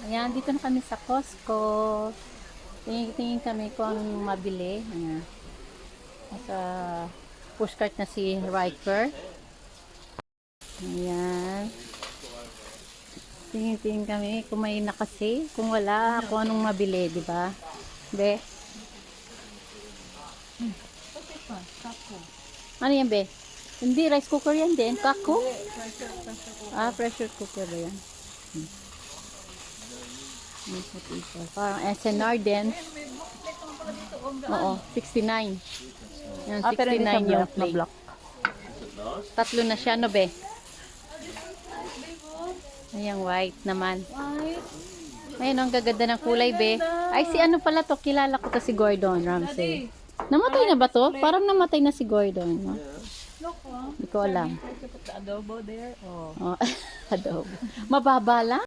Ayan, dito na kami sa Costco. Tingin kami kung anong mabili. Ayan. Nasa pushcart na si Riker. Ayan. Tingin kami kung may nakasale. Kung wala, kung anong mabili, di ba? Be? Ano yan, be? Hindi, rice cooker yan din. Kako? Ah, pressure cooker ba yan? Parang SNR din. Oo, 69. Yan, 69 yung plate. Tatlo na siya, no, be? Ayan, white naman. Ayun, ang gaganda ng kulay, be. Ay, si ano pala to? Kilala ko to, si Gordon Ramsay. Namatay na ba to? Parang namatay na si Gordon. No? Hindi ko alam. Adobo there. Oh. Oh, adobo. Mababa lang?